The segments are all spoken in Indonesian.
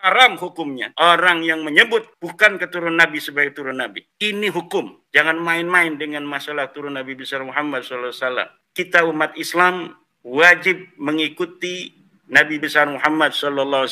haram hukumnya orang yang menyebut bukan keturunan Nabi sebagai keturunan Nabi. Ini hukum. Jangan main-main dengan masalah turun Nabi besar Muhammad SAW. Kita umat Islam wajib mengikuti Nabi besar Muhammad SAW.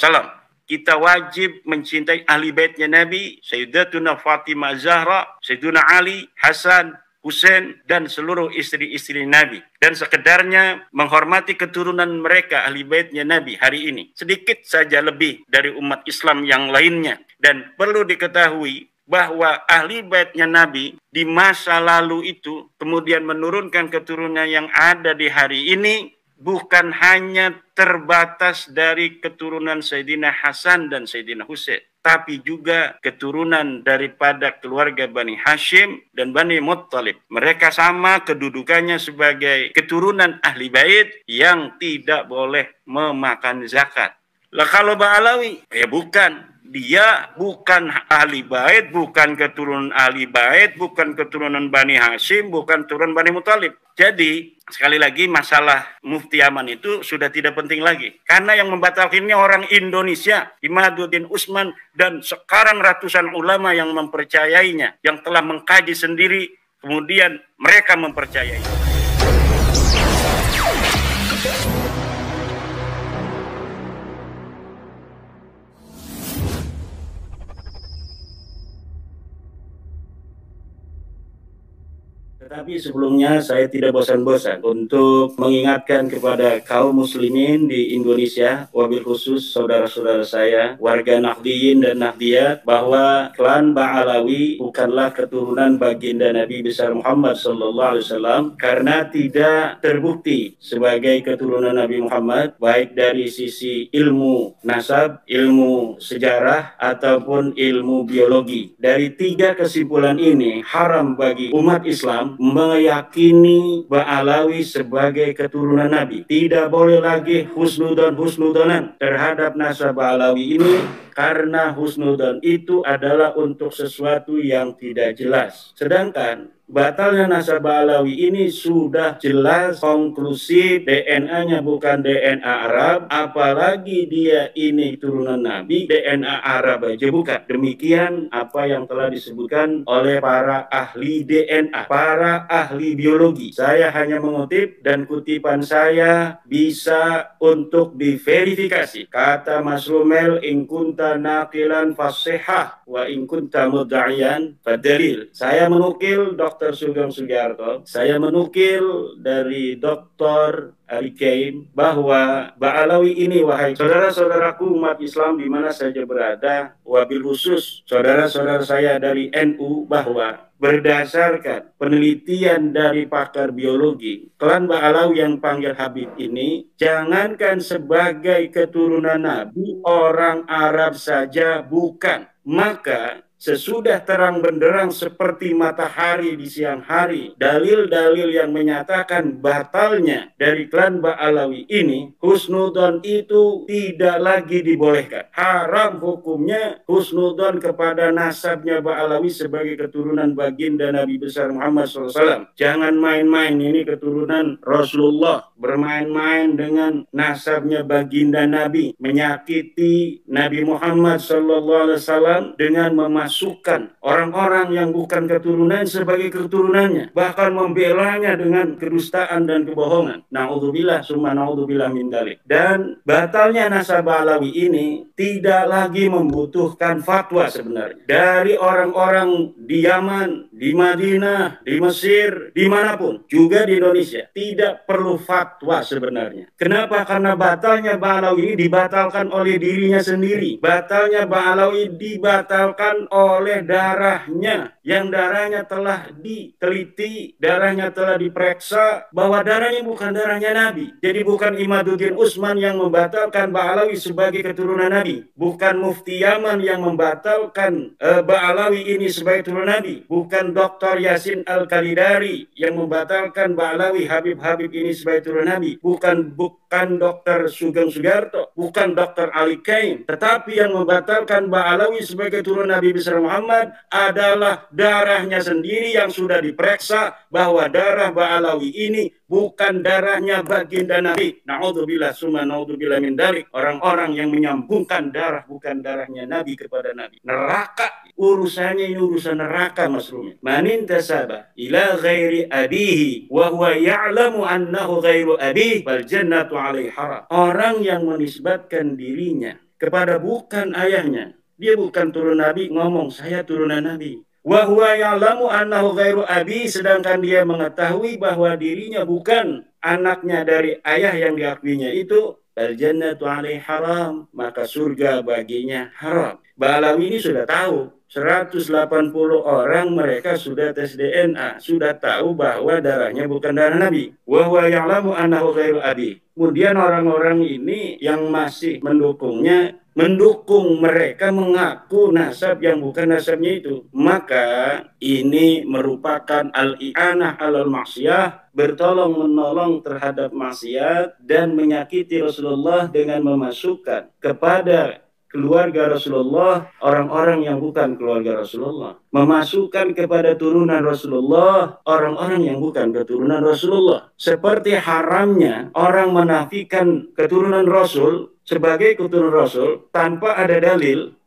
Kita wajib mencintai ahli baitnya Nabi, Sayyidatuna Fatimah Zahra, Sayyiduna Ali, Hasan, Husain, dan seluruh istri-istri Nabi. Dan sekedarnya menghormati keturunan mereka, ahli baitnya Nabi hari ini. Sedikit saja lebih dari umat Islam yang lainnya. Dan perlu diketahui bahwa ahli baitnya Nabi di masa lalu itu kemudian menurunkan keturunan yang ada di hari ini bukan hanya terbatas dari keturunan Sayyidina Hasan dan Sayyidina Husain, tapi juga keturunan daripada keluarga Bani Hashim dan Bani Muttalib. Mereka sama kedudukannya sebagai keturunan ahli bait yang tidak boleh memakan zakat. Lah kalau Ba'alawi, ya bukan. Dia bukan ahli bait, bukan keturunan ahli bait, bukan keturunan Bani Hashim, bukan keturunan Bani Muttalib. Jadi, sekali lagi masalah Mufti Yaman itu sudah tidak penting lagi. Karena yang membatalkannya orang Indonesia, Imaduddin Usman, dan sekarang ratusan ulama yang mempercayainya, yang telah mengkaji sendiri, kemudian mereka mempercayai. Tetapi sebelumnya saya tidak bosan-bosan untuk mengingatkan kepada kaum muslimin di Indonesia, wabil khusus saudara-saudara saya, warga Nahdliyin dan Nahdliyat, bahwa klan Ba'alawi bukanlah keturunan baginda Nabi besar Muhammad SAW karena tidak terbukti sebagai keturunan Nabi Muhammad, baik dari sisi ilmu nasab, ilmu sejarah, ataupun ilmu biologi. Dari tiga kesimpulan ini, haram bagi umat Islam meyakini Ba'alawi sebagai keturunan Nabi. Tidak boleh lagi husnudonan terhadap nasab Ba'alawi ini, karena husnudan itu adalah untuk sesuatu yang tidak jelas. Sedangkan batalnya nasab Ba'alawi ini sudah jelas, konklusif, DNA-nya bukan DNA Arab, apalagi dia ini turunan Nabi, DNA Arab aja bukan. Demikian apa yang telah disebutkan oleh para ahli DNA, para ahli biologi. Saya hanya mengutip, dan kutipan saya bisa untuk diverifikasi. Kata Mas Rumel, in kunta naqilan fasihah wa in kunta mudda'iyan fadalil. Saya menukil Dr. Sugeng Sugiarto, saya menukil dari Dr. Ali Kaim, bahwa Ba'alawi ini, wahai saudara-saudaraku umat Islam di mana saja berada, wabil khusus saudara-saudara saya dari NU, bahwa berdasarkan penelitian dari pakar biologi, klan Ba'alawi yang panggil Habib ini, jangankan sebagai keturunan Nabi, orang Arab saja bukan. Maka sesudah terang benderang seperti matahari di siang hari, dalil-dalil yang menyatakan batalnya dari klan Ba'alawi ini, husnudon itu tidak lagi dibolehkan. Haram hukumnya husnudon kepada nasabnya Ba'alawi sebagai keturunan baginda Nabi besar Muhammad SAW. Jangan main-main, ini keturunan Rasulullah. Bermain-main dengan nasabnya baginda Nabi, menyakiti Nabi Muhammad SAW dengan memasukkan orang-orang yang bukan keturunan sebagai keturunannya, bahkan membelanya dengan kedustaan dan kebohongan. Na'udzubillah summa na'udzubillah min dzalik. Dan batalnya nasab Ba'alawi ini tidak lagi membutuhkan fatwa sebenarnya dari orang-orang di Yaman, di Madinah, di Mesir, dimanapun, juga di Indonesia. Tidak perlu fatwa sebenarnya. Kenapa? Karena batalnya Ba'alawi ini dibatalkan oleh dirinya sendiri. Batalnya Ba'alawi dibatalkan oleh darahnya, yang darahnya telah diteliti, darahnya telah diperiksa bahwa darahnya bukan darahnya Nabi. Jadi bukan Imaduddin Usman yang membatalkan Ba'alawi sebagai keturunan Nabi, bukan Mufti Yaman yang membatalkan Ba'alawi ini sebagai keturunan Nabi, bukan Dr. Yasin Al-Khalidari yang membatalkan Ba'alawi Habib-Habib ini sebagai keturunan Nabi, bukan Dr. Sugeng Sugiarto, bukan Dr. Ali Kaim, tetapi yang membatalkan Ba'alawi sebagai keturunan Nabi besar Muhammad adalah darahnya sendiri yang sudah diperiksa bahwa darah Ba'alawi ini bukan darahnya baginda Nabi. Naudzubillah summa naudzubillah min dzalik. Orang-orang yang menyambungkan darah bukan darahnya Nabi kepada Nabi. Neraka urusannya, ini urusan neraka Mas Rumi. Man intasaba ila ghairi abihi wa huwa ya'lamu annahu ghairu abihi fal jannatu alaihi haram. Orang yang menisbatkan dirinya kepada bukan ayahnya, dia bukan turun Nabi, ngomong saya turunan Nabi. Wa huwa ya'lamu annahu ghairu abi, sedangkan dia mengetahui bahwa dirinya bukan anaknya dari ayah yang diakuinya itu, bal jannatu alaihi haram, maka surga baginya haram. Balawi ini sudah tahu, 180 orang mereka sudah tes DNA, sudah tahu bahwa darahnya bukan darah Nabi. Wa huwa ya'lamu annahu ghairu abi. Kemudian orang-orang ini yang masih mendukungnya, mendukung mereka mengaku nasab yang bukan nasabnya itu. Maka ini merupakan al-i'anah alal maksiyah, bertolong menolong terhadap maksiat dan menyakiti Rasulullah dengan memasukkan kepada keluarga Rasulullah orang-orang yang bukan keluarga Rasulullah, memasukkan kepada turunan Rasulullah orang-orang yang bukan keturunan Rasulullah. Seperti haramnya orang menafikan keturunan Rasul sebagai keturunan Rasul tanpa ada dalil,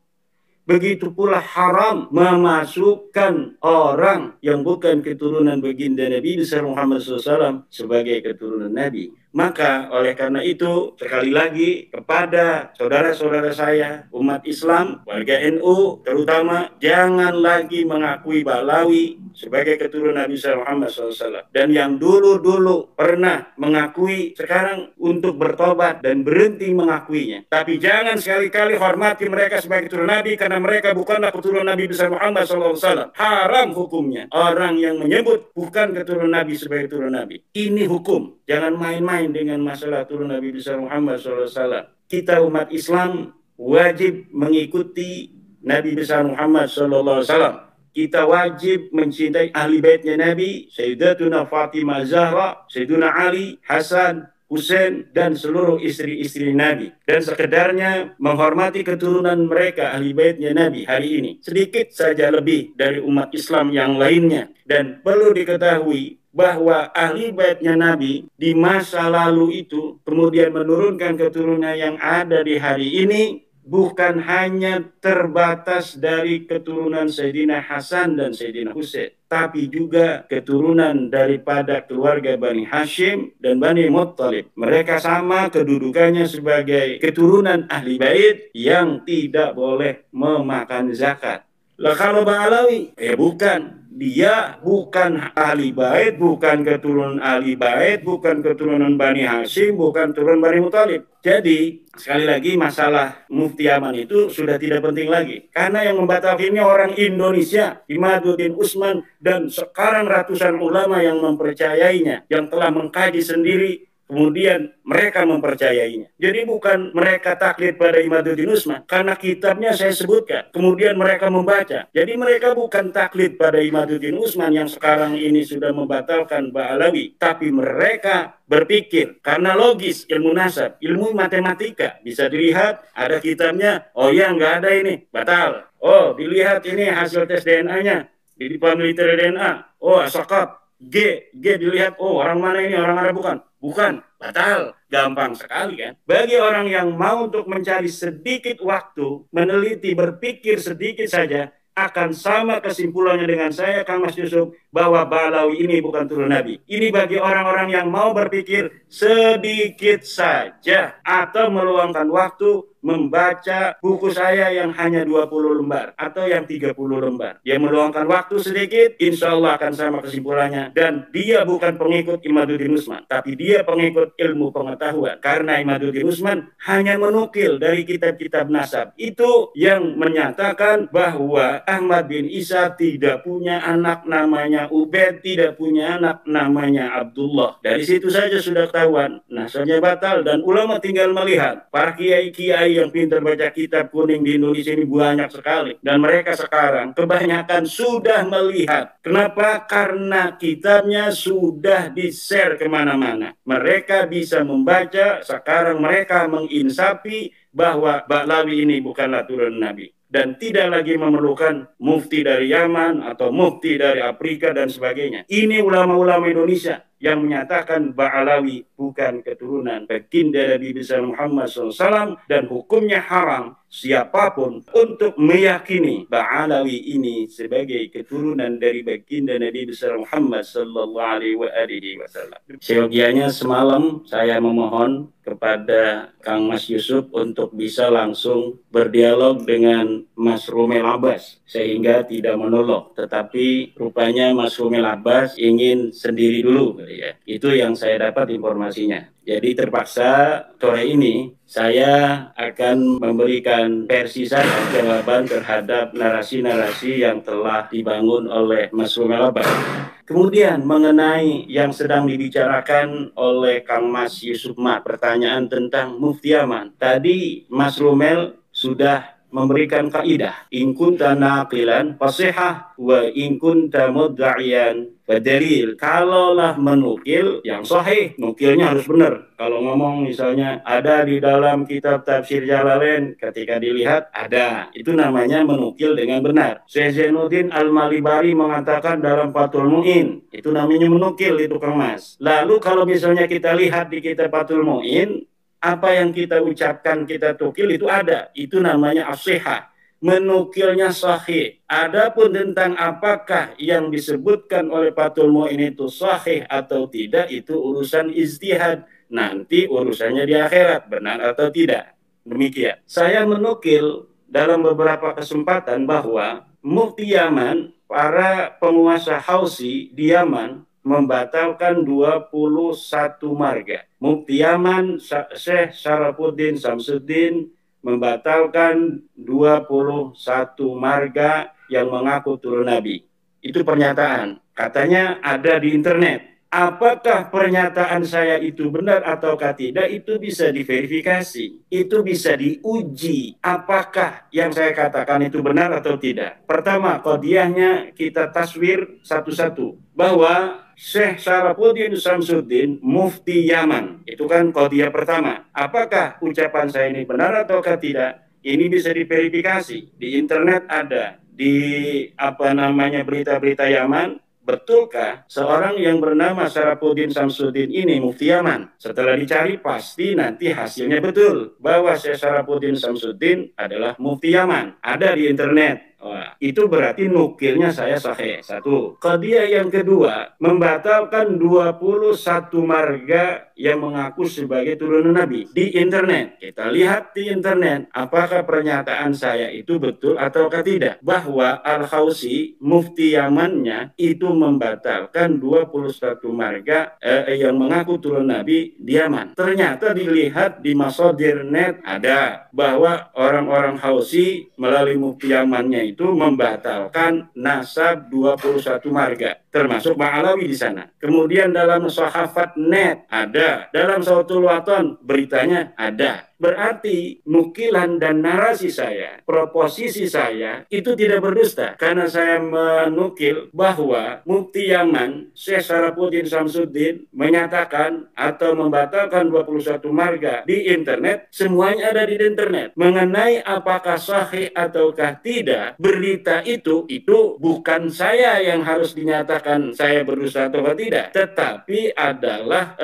begitu pula haram memasukkan orang yang bukan keturunan baginda Nabi besar Muhammad SAW sebagai keturunan Nabi. Maka oleh karena itu, sekali lagi kepada saudara-saudara saya, umat Islam, warga NU terutama, jangan lagi mengakui Ba'alawi sebagai keturunan Nabi Muhammad SAW. Dan yang dulu-dulu pernah mengakui, sekarang untuk bertobat dan berhenti mengakuinya. Tapi jangan sekali-kali hormati mereka sebagai keturunan Nabi, karena mereka bukanlah keturunan Nabi besar Muhammad SAW. Haram hukumnya orang yang menyebut bukan keturunan Nabi sebagai keturunan Nabi. Ini hukum. Jangan main-main dengan masalah turun Nabi besar Muhammad SAW. Kita umat Islam wajib mengikuti Nabi besar Muhammad SAW. Kita wajib mencintai ahli baitnya Nabi, Sayyidatuna Fatimah Zahra, Sayyiduna Ali, Hasan, Husain, dan seluruh istri-istri Nabi. Dan sekedarnya menghormati keturunan mereka, ahli baitnya Nabi hari ini. Sedikit saja lebih dari umat Islam yang lainnya. Dan perlu diketahui bahwa ahli baitnya Nabi di masa lalu itu kemudian menurunkan keturunan yang ada di hari ini, bukan hanya terbatas dari keturunan Sayyidina Hasan dan Sayyidina Husain, tapi juga keturunan daripada keluarga Bani Hashim dan Bani Muttalib. Mereka sama kedudukannya sebagai keturunan ahli bait yang tidak boleh memakan zakat. Lah kalau Ba'alawi, bukan. Dia bukan ahli bait, bukan keturunan ahli bait, bukan keturunan Bani Hashim, bukan keturunan Bani Muttalib. Jadi, sekali lagi masalah Mufti Yaman itu sudah tidak penting lagi. Karena yang membatalkannya orang Indonesia, Imaduddin Usman, dan sekarang ratusan ulama yang mempercayainya, yang telah mengkaji sendiri, kemudian mereka mempercayainya. Jadi bukan mereka taklid pada Imaduddin Usman, karena kitabnya saya sebutkan. Kemudian mereka membaca. Jadi mereka bukan taklid pada Imaduddin Usman yang sekarang ini sudah membatalkan Ba'alawi. Tapi mereka berpikir, karena logis, ilmu nasab, ilmu matematika. Bisa dilihat, ada kitabnya, oh ya nggak ada ini, batal. Oh dilihat ini hasil tes DNA-nya, di penelitian DNA. Oh asakab, G dilihat, oh orang mana ini, orang Arab bukan? Bukan, batal. Gampang sekali kan? Bagi orang yang mau untuk mencari sedikit waktu, meneliti, berpikir sedikit saja, akan sama kesimpulannya dengan saya, Kang Mas Yusuf, bahwa Ba'alawi ini bukan turun Nabi. Ini bagi orang-orang yang mau berpikir sedikit saja, atau meluangkan waktu membaca buku saya yang hanya 20 lembar atau yang 30 lembar. Dia meluangkan waktu sedikit, insya Allah akan sama kesimpulannya. Dan dia bukan pengikut Imaduddin Usman, tapi dia pengikut ilmu pengetahuan. Karena Imaduddin Usman hanya menukil dari kitab-kitab nasab. Itu yang menyatakan bahwa Ahmad bin Isa tidak punya anak namanya Ubaid, tidak punya anak namanya Abdullah. Dari situ saja sudah ketahuan nasabnya batal, dan ulama tinggal melihat. Para kiai-kiai yang pintar baca kitab kuning di Indonesia ini banyak sekali, dan mereka sekarang kebanyakan sudah melihat. Kenapa? Karena kitabnya sudah di-share kemana-mana. Mereka bisa membaca, sekarang mereka menginsafi bahwa Ba'alawi ini bukanlah turun Nabi, dan tidak lagi memerlukan mufti dari Yaman atau mufti dari Afrika dan sebagainya. Ini ulama-ulama Indonesia yang menyatakan Ba'alawi bukan keturunan baginda Nabi besar Muhammad SAW dan hukumnya haram siapapun untuk meyakini Ba'alawi ini sebagai keturunan dari baginda Nabi besar Muhammad sallallahu alaihi wasallam. Seyogianya semalam saya memohon kepada Kang Mas Yusuf untuk bisa langsung berdialog dengan Mas Rumel Abbas sehingga tidak menolong, tetapi rupanya Mas Rumel Abbas ingin sendiri dulu ya. Itu yang saya dapat informasinya. Jadi terpaksa sore ini saya akan memberikan versi saya jawaban terhadap narasi-narasi yang telah dibangun oleh Mas Rumel Abbas. Kemudian mengenai yang sedang dibicarakan oleh Kang Mas Yusuf Mat, pertanyaan tentang Mufti Yaman. Tadi Mas Rumel sudah memberikan kaidah, in kunta naqilan fasihah wa in kunta mudda'iyan fadalil. Kalaulah menukil yang sahih, nukilnya harus benar. Kalau ngomong misalnya ada di dalam kitab tafsir Jalalain, ketika dilihat ada, itu namanya menukil dengan benar. Syekh Zainuddin Al-Malibari mengatakan dalam Fathul Mu'in, itu namanya menukil, itu Kang Mas. Lalu kalau misalnya kita lihat di kitab Fathul Mu'in, apa yang kita ucapkan, kita tukil itu ada. Itu namanya as-sihah. Menukilnya sahih. Adapun tentang apakah yang disebutkan oleh Fathul Mu'in itu sahih atau tidak, itu urusan ijtihad. Nanti urusannya di akhirat, benar atau tidak. Demikian. Saya menukil dalam beberapa kesempatan bahwa Mufti Yaman, para penguasa Hausi di Yaman, membatalkan 21 marga. Mufti Yaman Syekh Syarafuddin Samsuddin membatalkan 21 marga yang mengaku turun Nabi. Itu pernyataan. Katanya ada di internet. Apakah pernyataan saya itu benar ataukah tidak, itu bisa diverifikasi. Itu bisa diuji apakah yang saya katakan itu benar atau tidak. Pertama, qadiyahnya kita taswir satu-satu. Bahwa Syekh Syarafuddin Samsuddin Mufti Yaman, itu kan qadiyah pertama. Apakah ucapan saya ini benar ataukah tidak? Ini bisa diverifikasi. Di internet ada. Di berita-berita Yaman. Betulkah seorang yang bernama Syarafuddin Samsuddin ini Mufti Yaman? Setelah dicari pasti nanti hasilnya betul bahwa Syekh Syarafuddin Samsuddin adalah Mufti Yaman. Ada di internet. Wah, itu berarti nukilnya saya sahih. Satu. Qadiyah yang kedua, membatalkan 21 marga yang mengaku sebagai turunan Nabi di internet. Kita lihat di internet apakah pernyataan saya itu betul ataukah tidak, bahwa Al-Hausi Mufti Yamannya itu membatalkan 21 marga yang mengaku turun Nabi di Yaman. Ternyata dilihat di masadir net ada bahwa orang-orang Hausi melalui Mufti Yamannya itu membatalkan nasab 21 marga, termasuk Ba'alawi di sana. Kemudian dalam Sahafat Net ada, dalam Sautul Waton beritanya ada. Berarti nukilan dan narasi saya, proposisi saya itu tidak berdusta, karena saya menukil bahwa Mufti Yaman Syekh Syarafuddin Samsuddin menyatakan atau membatalkan 21 marga di internet. Semuanya ada di internet. Mengenai apakah sahih ataukah tidak berita itu bukan saya yang harus dinyatakan saya berdusta atau tidak, tetapi adalah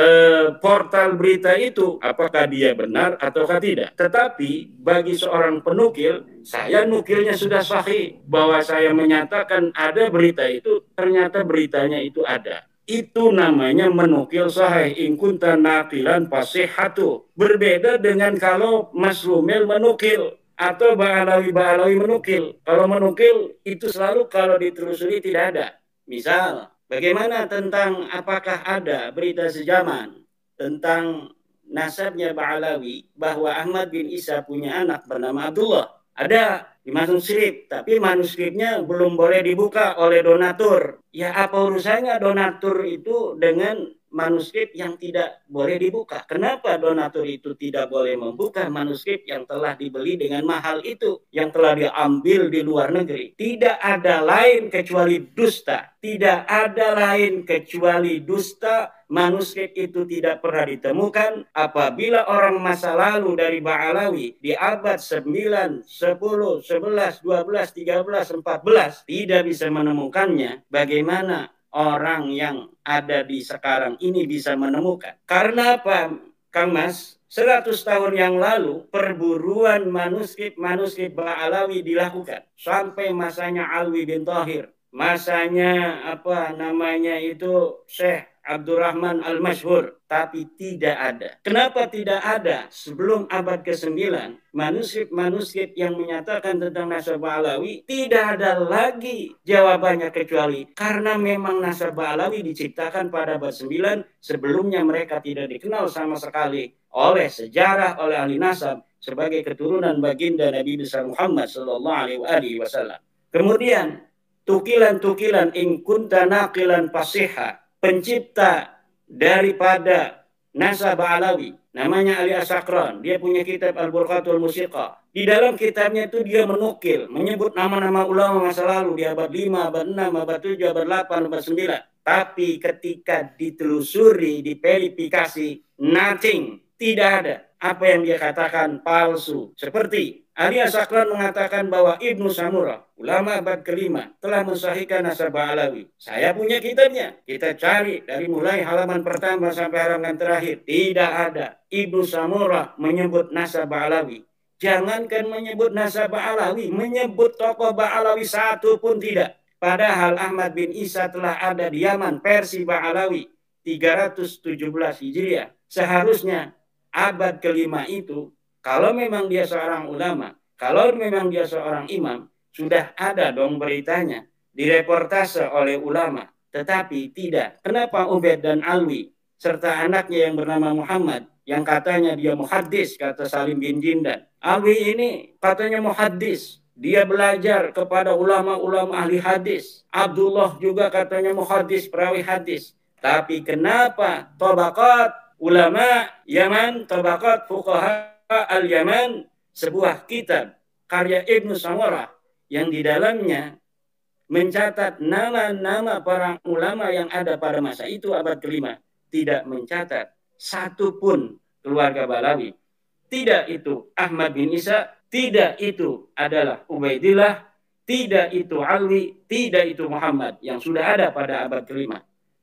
portal berita itu apakah dia benar ataukah tidak. Tetapi bagi seorang penukil, saya nukilnya sudah sahih, bahwa saya menyatakan ada berita itu, ternyata beritanya itu ada. Itu namanya menukil sahih. In kunta naqilan fasihatu. Berbeda dengan kalau Mas Rumel menukil atau Ba'alawi menukil. Kalau menukil itu selalu kalau ditelusuri tidak ada. Misal, bagaimana tentang apakah ada berita sejaman tentang nasabnya Ba'alawi bahwa Ahmad bin Isa punya anak bernama Abdullah? Ada di manuskrip, tapi manuskripnya belum boleh dibuka oleh donatur. Ya, apa urusannya donatur itu dengan manuskrip yang tidak boleh dibuka? Kenapa donatur itu tidak boleh membuka manuskrip yang telah dibeli dengan mahal itu, yang telah diambil di luar negeri? Tidak ada lain kecuali dusta. Tidak ada lain kecuali dusta. Manuskrip itu tidak pernah ditemukan. Apabila orang masa lalu dari Ba'alawi di abad 9, 10, 11, 12, 13, 14 tidak bisa menemukannya, bagaimana orang yang ada di sekarang ini bisa menemukan. Karena apa, Kang Mas? 100 tahun yang lalu perburuan manuskrip Ba'alawi dilakukan sampai masanya Alwi bin Thahir, masanya apa namanya itu Syekh Abdurrahman Al-Masyhur, tapi tidak ada. Kenapa tidak ada? Sebelum abad ke-9, manuskrip yang menyatakan tentang nasabah Alawi tidak ada lagi jawabannya, kecuali karena memang nasabah Alawi diciptakan pada abad 9, sebelumnya mereka tidak dikenal sama sekali oleh sejarah, oleh ahli nasab sebagai keturunan baginda Nabi besar Muhammad sallallahu alaihi wasallam. Kemudian tukilan-tukilan in kunta naqilan fasiha, pencipta daripada nasabah Alawi, namanya Ali As-Sakran. Dia punya kitab Al-Burqatul Musiqa. Di dalam kitabnya itu dia menukil, menyebut nama-nama ulama masa lalu di abad 5, abad 6, abad 7, abad 8, abad 9. Tapi ketika ditelusuri, diverifikasi, nothing. Tidak ada. Apa yang dia katakan palsu. Seperti Ali As-Sakran mengatakan bahwa Ibnu Samurah, ulama abad ke-5, telah mensahihkan nasabah Alawi. Saya punya kitabnya. Kita cari dari mulai halaman pertama sampai halaman terakhir. Tidak ada. Ibnu Samurah menyebut nasabah Alawi. Jangankan menyebut nasabah Alawi, menyebut tokoh Ba'alawi satu pun tidak. Padahal Ahmad bin Isa telah ada di Yaman, versi Ba'alawi 317 Hijriah. Seharusnya abad ke-5 itu, kalau memang dia seorang ulama, kalau memang dia seorang imam, sudah ada dong beritanya, direportase oleh ulama. Tetapi tidak. Kenapa Ubaid dan Alwi serta anaknya yang bernama Muhammad, yang katanya dia muhaddis, kata Salim bin Jindan. Alwi ini katanya muhaddis, dia belajar kepada ulama-ulama ahli hadis. Abdullah juga katanya muhaddis, perawi hadis. Tapi kenapa tabaqat ulama Yaman, tabaqat fuqaha al-Yaman, sebuah kitab karya Ibnu Samurah yang di dalamnya mencatat nama-nama para ulama yang ada pada masa itu abad ke-5, tidak mencatat satu pun keluarga Ba'alawi. Tidak itu Ahmad bin Isa, tidak itu adalah Ubaidillah, tidak itu Alwi, tidak itu Muhammad yang sudah ada pada abad ke-5.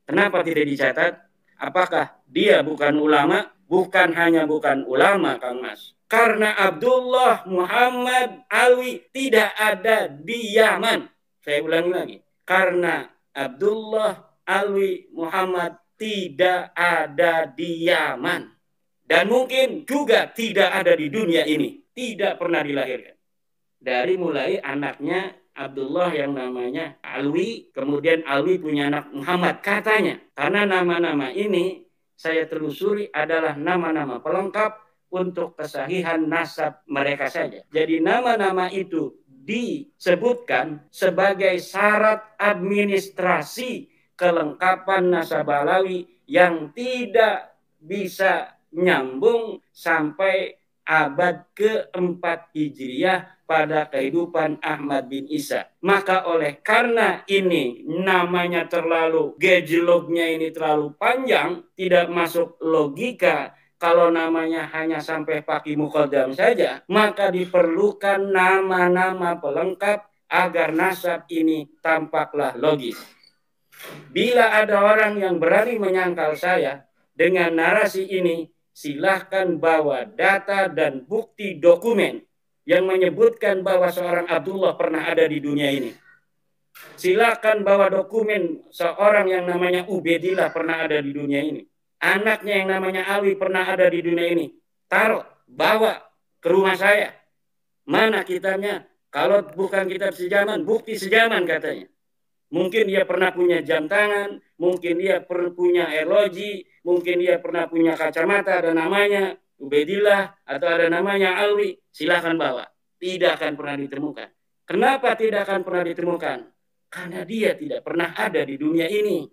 Kenapa tidak dicatat? Apakah dia bukan ulama? Bukan hanya bukan ulama, Kang Mas. Karena Abdullah, Muhammad, Alwi tidak ada di Yaman. Saya ulangi lagi. Karena Abdullah, Alwi, Muhammad tidak ada di Yaman. Dan mungkin juga tidak ada di dunia ini. Tidak pernah dilahirkan. Dari mulai anaknya Abdullah yang namanya Alwi, kemudian Alwi punya anak Muhammad katanya. Karena nama-nama ini saya telusuri adalah nama-nama pelengkap untuk kesahihan nasab mereka saja. Jadi nama-nama itu disebutkan sebagai syarat administrasi kelengkapan nasab Alawi yang tidak bisa nyambung sampai abad ke-4 Hijriah pada kehidupan Ahmad bin Isa. Maka oleh karena ini namanya terlalu, gejloknya ini terlalu panjang, tidak masuk logika. Kalau namanya hanya sampai Faqih Muqaddam saja, maka diperlukan nama-nama pelengkap agar nasab ini tampaklah logis. Bila ada orang yang berani menyangkal saya dengan narasi ini, silahkan bawa data dan bukti dokumen yang menyebutkan bahwa seorang Abdullah pernah ada di dunia ini. Silakan bawa dokumen seorang yang namanya Ubaidillah pernah ada di dunia ini. Anaknya yang namanya Alwi pernah ada di dunia ini. Taruh, bawa ke rumah saya. Mana kitabnya? Kalau bukan kitab sejaman, bukti sejaman katanya. Mungkin dia pernah punya jam tangan, mungkin dia pernah punya arloji, mungkin dia pernah punya kacamata, ada namanya Ubaidillah atau ada namanya Alwi. Silahkan bawa. Tidak akan pernah ditemukan. Kenapa tidak akan pernah ditemukan? Karena dia tidak pernah ada di dunia ini.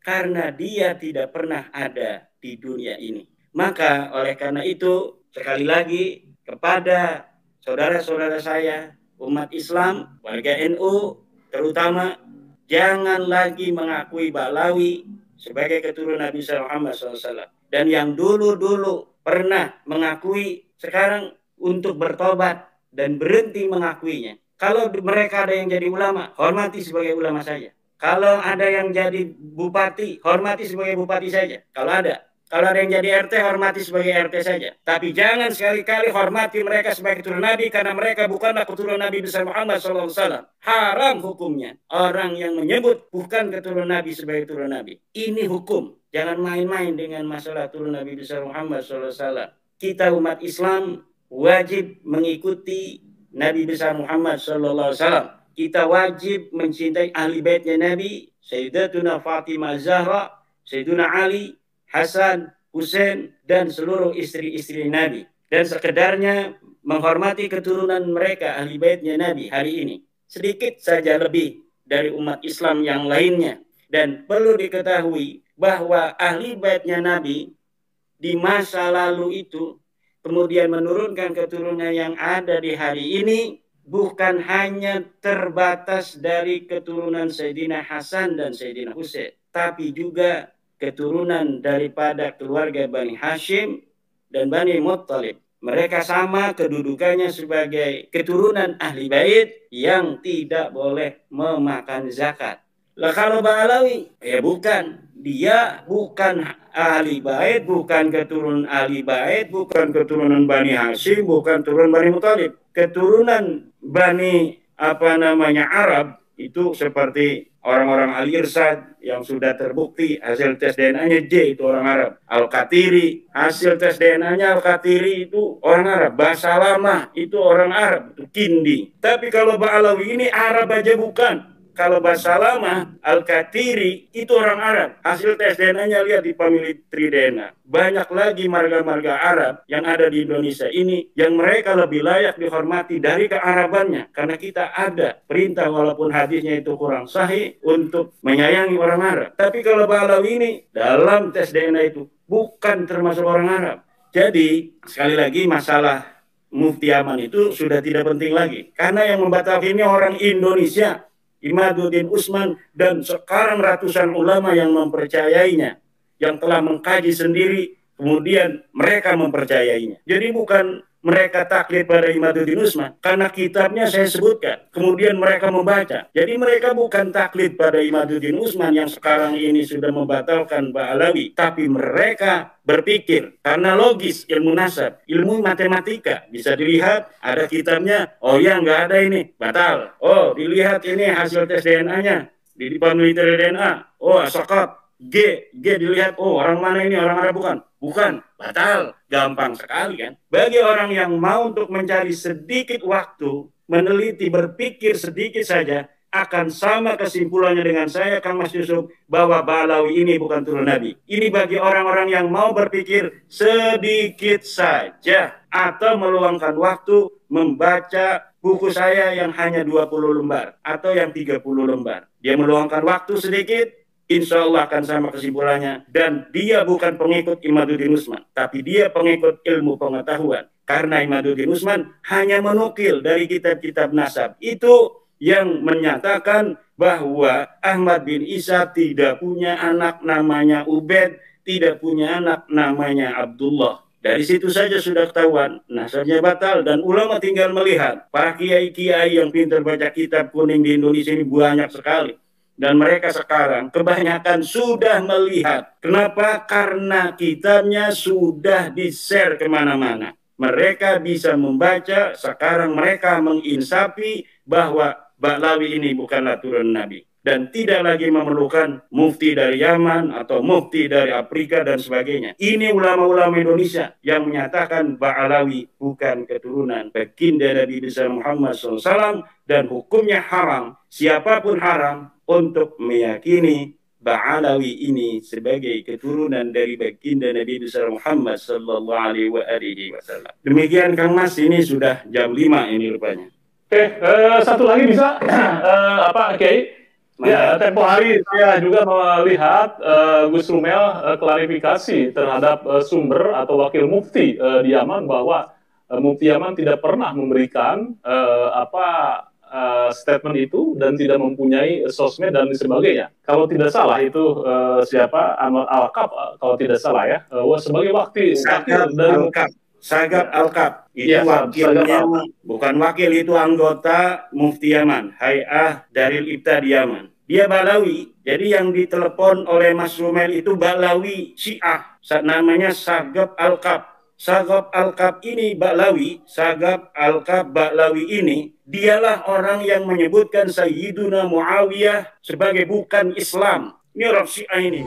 Karena dia tidak pernah ada di dunia ini. Maka oleh karena itu, sekali lagi kepada saudara-saudara saya, umat Islam, warga NU, terutama jangan lagi mengakui Ba'alawi sebagai keturunan Nabi Muhammad SAW. Dan yang dulu-dulu pernah mengakui, sekarang untuk bertobat dan berhenti mengakuinya. Kalau mereka ada yang jadi ulama, hormati sebagai ulama saja. Kalau ada yang jadi bupati, hormati sebagai bupati saja. Kalau ada yang jadi RT, hormati sebagai RT saja. Tapi jangan sekali-kali hormati mereka sebagai keturunan Nabi, karena mereka bukanlah keturunan Nabi besar Muhammad SAW. Haram hukumnya. Orang yang menyebut bukan keturunan Nabi sebagai keturunan Nabi. Ini hukum. Jangan main-main dengan masalah turun Nabi besar Muhammad SAW. Kita umat Islam wajib mengikuti Nabi besar Muhammad SAW. Kita wajib mencintai ahli baitnya Nabi, Sayyidatuna Fatimah Zahra, Sayyiduna Ali, Hasan, Hussein, dan seluruh istri-istri Nabi. Dan sekedarnya menghormati keturunan mereka, ahli baitnya Nabi hari ini. Sedikit saja lebih dari umat Islam yang lainnya. Dan perlu diketahui bahwa ahli baitnya Nabi di masa lalu itu kemudian menurunkan keturunan yang ada di hari ini, bukan hanya terbatas dari keturunan Sayyidina Hasan dan Sayyidina Hussein, tapi juga keturunan daripada keluarga Bani Hashim dan Bani Muttalib. Mereka sama kedudukannya sebagai keturunan ahli bait yang tidak boleh memakan zakat. Lah kalau Ba'alawi, ya bukan. Dia bukan ahli bait, bukan keturunan ahli bait, bukan keturunan Bani Hashim, bukan keturunan Bani Muttalib. Keturunan Bani Arab itu seperti orang-orang Al-Irsad yang sudah terbukti hasil tes DNA-nya J itu orang Arab. Al-Qatiri, hasil tes DNA-nya Al-Qatiri itu orang Arab. Basalamah itu orang Arab, itu Kindi. Tapi kalau Ba'alawi ini Arab aja bukan. Kalau Basalamah, Al-Qatiri itu orang Arab. Hasil tes DNA-nya lihat di Family Tree DNA. Banyak lagi marga-marga Arab yang ada di Indonesia ini yang mereka lebih layak dihormati dari kearabannya. Karena kita ada perintah walaupun hadisnya itu kurang sahih untuk menyayangi orang Arab. Tapi kalau Ba'alawi ini dalam tes DNA itu bukan termasuk orang Arab. Jadi sekali lagi masalah Mufti Aman itu sudah tidak penting lagi. Karena yang membatalkan ini orang Indonesia. Imaduddin Usman dan sekarang ratusan ulama yang mempercayainya, yang telah mengkaji sendiri, kemudian mereka mempercayainya. Jadi bukan mereka taklid pada Imaduddin Usman, karena kitabnya saya sebutkan, kemudian mereka membaca. Jadi mereka bukan taklid pada Imaduddin Usman yang sekarang ini sudah membatalkan Ba'alawi, tapi mereka berpikir karena logis, ilmu nasab, ilmu matematika, bisa dilihat ada kitabnya, oh ya nggak ada ini, batal. Oh dilihat ini hasil tes DNA-nya di penelitian DNA, oh asakab G dilihat, oh orang mana ini, orang Arab bukan, batal. Gampang sekali kan. Bagi orang yang mau untuk mencari sedikit waktu, meneliti, berpikir sedikit saja, akan sama kesimpulannya dengan saya, Kang Mas Yusuf, bahwa Ba'alawi ini bukan turun Nabi. Ini bagi orang-orang yang mau berpikir sedikit saja, atau meluangkan waktu membaca buku saya yang hanya 20 lembar, atau yang 30 lembar. Dia meluangkan waktu sedikit, insya Allah akan sama kesimpulannya. Dan dia bukan pengikut Imaduddin Usman, tapi dia pengikut ilmu pengetahuan. Karena Imaduddin Usman hanya menukil dari kitab-kitab nasab. Itu yang menyatakan bahwa Ahmad bin Isa tidak punya anak namanya Ubaid, tidak punya anak namanya Abdullah. Dari situ saja sudah ketahuan nasabnya batal, dan ulama tinggal melihat. Para kiai-kiai yang pintar baca kitab kuning di Indonesia ini banyak sekali. Dan mereka sekarang kebanyakan sudah melihat. Kenapa? Karena kitabnya sudah di-share kemana-mana. Mereka bisa membaca, sekarang mereka menginsafi bahwa Ba'alawi ini bukanlah turun Nabi. Dan tidak lagi memerlukan mufti dari Yaman atau mufti dari Afrika dan sebagainya. Ini ulama-ulama Indonesia yang menyatakan Ba'alawi bukan keturunan baginda Nabi besar Muhammad SAW dan hukumnya haram. Siapapun haram untuk meyakini Ba'alawi ini sebagai keturunan dari baginda Nabi besar Muhammad SAW. Demikian Kang Mas, ini sudah jam 5 ini rupanya. Oke, satu lagi bisa Kiai? Ya, tempo hari saya juga melihat Gus Rumel klarifikasi terhadap sumber atau wakil mufti di Yaman bahwa Mufti Yaman tidak pernah memberikan statement itu dan tidak mempunyai sosmed dan sebagainya. Kalau tidak salah itu siapa? Ahmad Al-Kab kalau tidak salah ya. Sebagai wakil dari Sagab Al-Kab itu ya, wakilnya, bukan wakil, itu anggota Mufti Yaman, Hay'ah Daril Ibtah di Yaman. Dia Balawi. Jadi yang ditelepon oleh Mas Rumel itu Balawi Syiah. Namanya Sagab Al-Kab. Sagab Al-Kab ini Ba'lawi, Sagab Al-Kab Ba'lawi ini, dialah orang yang menyebutkan Sayyiduna Muawiyah sebagai bukan Islam. Ini orang Syiah ini.